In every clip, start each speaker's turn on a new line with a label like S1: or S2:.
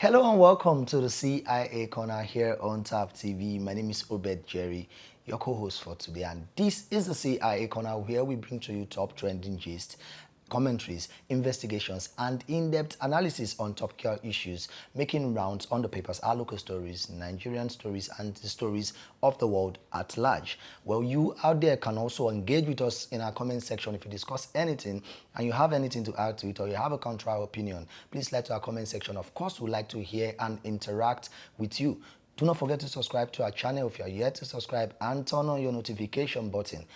S1: Hello and welcome to the CIA Corner here on TAP TV. My name is Obed Jerry, your co-host for today, and this is the CIA Corner where we bring to you top trending gist, commentaries, investigations, and in-depth analysis on topical issues, making rounds on the papers, our local stories, Nigerian stories, and the stories of the world at large. Well, you out there can also engage with us in our comment section if you discuss anything and you have anything to add to it or you have a counter opinion. Please let to our comment section. Of course, we'd like to hear and interact with you. Do not forget to subscribe to our channel if you are yet to subscribe and turn on your notification button.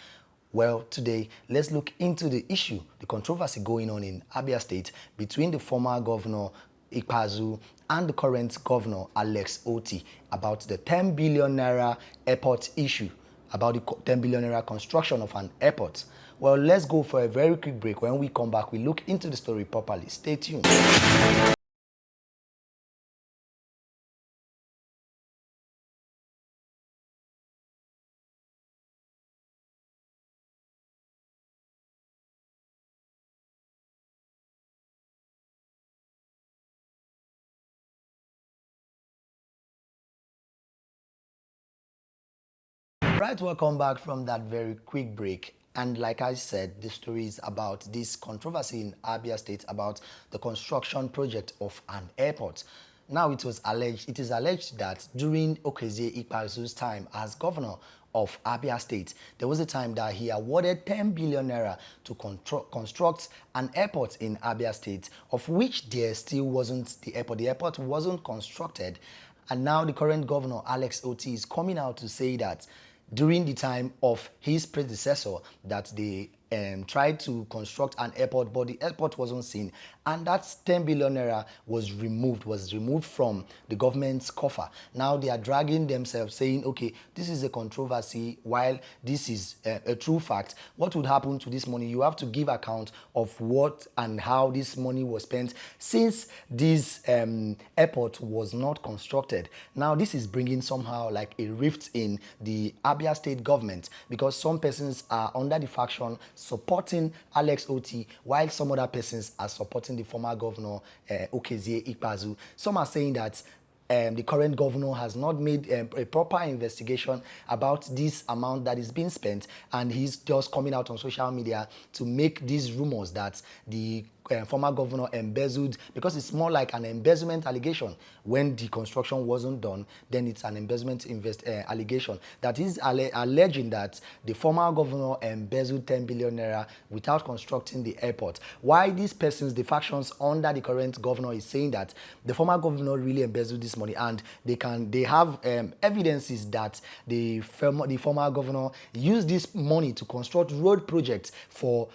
S1: Well, today, let's look into the issue, the controversy going on in Abia State between the former governor, Ikpeazu, and the current governor, Otti, about the 10 billion naira airport issue, about the 10 billion naira construction of an airport. Well, let's go for a very quick break. When we come back, we look into the story properly. Stay tuned. Right, welcome back from that very quick break. And like I said, the story is about this controversy in Abia State about the construction project of an airport. Now it is alleged that during Okezie Ikpeazu's time as governor of Abia State, there was a time that he awarded 10 billion naira to construct an airport in Abia State, of which there still wasn't the airport. The airport wasn't constructed. And now the current governor, Otti, is coming out to say that during the time of his predecessor that they tried to construct an airport, but the airport wasn't seen, and that 10 billion naira was removed from the government's coffer. Now they are dragging themselves, saying, okay, this is a controversy, while this is a true fact. What would happen to this money? You have to give account of what and how this money was spent since this airport was not constructed. Now this is bringing somehow like a rift in the Abia State government, because some persons are under the faction supporting Otti, while some other persons are supporting the former governor, Okezie Ikpeazu. Some are saying that the current governor has not made a proper investigation about this amount that is being spent, and he's just coming out on social media to make these rumors that the former governor embezzled, because it's more like an embezzlement allegation. When the construction wasn't done, then it's an embezzlement allegation that is alleging that the former governor embezzled 10 billion naira without constructing the airport. Why these persons, the factions under the current governor, is saying that the former governor really embezzled this money, and they have evidences that the former governor used this money to construct road projects to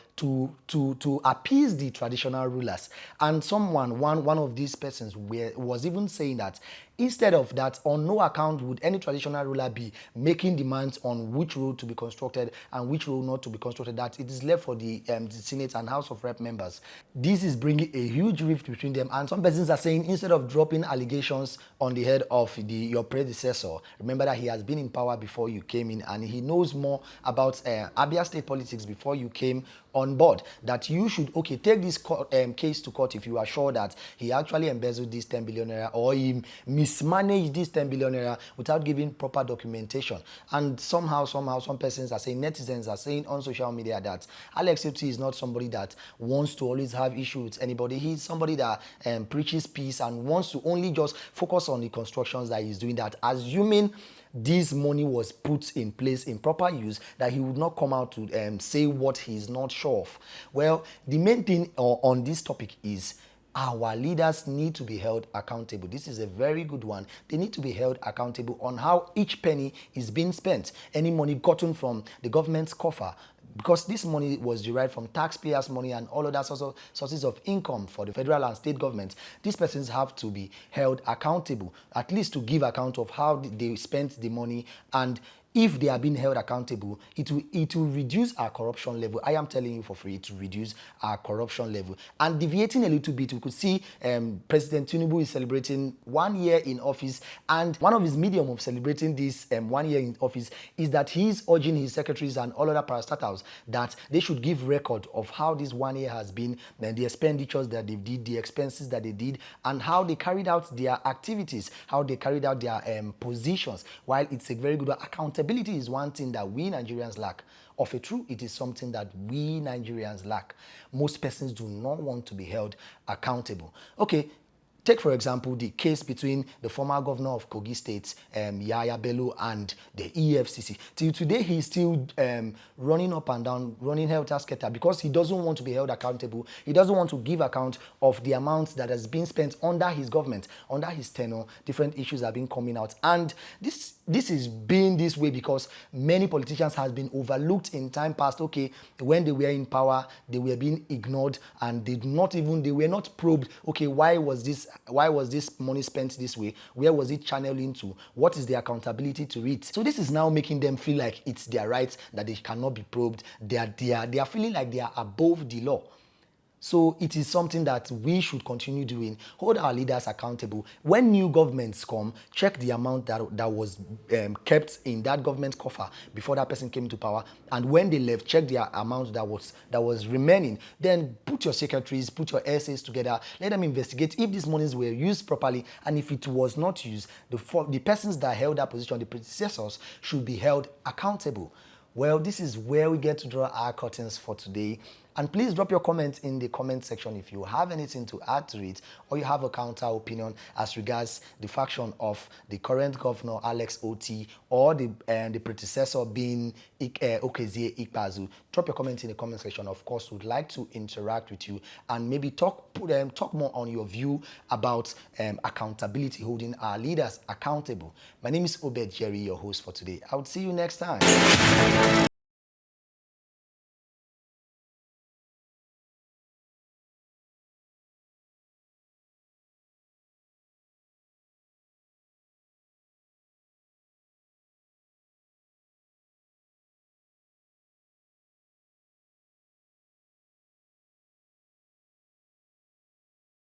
S1: appease the traditional rulers. And one of these persons was even saying that instead of that, on no account would any traditional ruler be making demands on which road to be constructed and which road not to be constructed, that it is left for the Senate and House of Rep members. This is bringing a huge rift between them, and some persons are saying instead of dropping allegations on the head of your predecessor, remember that he has been in power before you came in and he knows more about Abia State politics before you came on board, that you should, okay, take this case to court if you are sure that he actually embezzled this 10 billion naira or he mismanaged this 10 billion naira without giving proper documentation. And somehow, some persons are saying, netizens are saying on social media that Otti is not somebody that wants to always have issues with anybody. He's somebody that preaches peace and wants to only just focus on the constructions that he's doing, that assuming this money was put in place in proper use, that he would not come out to say what he's not sure of. Well, the main thing on this topic is our leaders need to be held accountable. This is a very good one. They need to be held accountable on how each penny is being spent. Any money gotten from the government's coffer, because this money was derived from taxpayers' money and all other sources of income for the federal and state government. These persons have to be held accountable, at least to give account of how they spent the money. And if they are being held accountable, it will reduce our corruption level. I am telling you for free, it will reduce our corruption level. And deviating a little bit, we could see President Tinubu is celebrating 1 year in office, and one of his medium of celebrating this 1 year in office is that he is urging his secretaries and all other parastatals that they should give record of how this 1 year has been, and the expenditures that they did, the expenses that they did, and how they carried out their activities, how they carried out their positions. While it's a very good accountability is one thing that we Nigerians lack. Of a truth, it is something that we Nigerians lack. Most persons do not want to be held accountable. Okay, take for example the case between the former governor of Kogi State, Yaya Bello, and the EFCC. Till today, he's still running up and down, running helter-skelter, because he doesn't want to be held accountable. He doesn't want to give account of the amounts that has been spent under his government, under his tenure. Different issues have been coming out, and this is being this way because many politicians have been overlooked in time past. Okay, when they were in power, they were being ignored, and they were not probed. Okay, why was this money spent this way? Where was it channeled into? What is the accountability to it? So this is now making them feel like it's their right, that they cannot be probed. They are feeling like they are above the law. So it is something that we should continue doing. Hold our leaders accountable. When new governments come, check the amount that was kept in that government coffer before that person came to power. And when they left, check the amount that was remaining. Then put your secretaries, put your essays together. Let them investigate if these monies were used properly. And if it was not used, the persons that held that position, the predecessors, should be held accountable. Well, this is where we get to draw our curtains for today. And please drop your comments in the comment section if you have anything to add to it, or you have a counter opinion as regards the faction of the current governor, Alex Otti, or the predecessor being Okezie Ikpeazu. Drop your comments in the comment section. Of course, we'd like to interact with you and maybe talk more on your view about accountability, holding our leaders accountable. My name is Obed Jerry, your host for today. I will see you next time.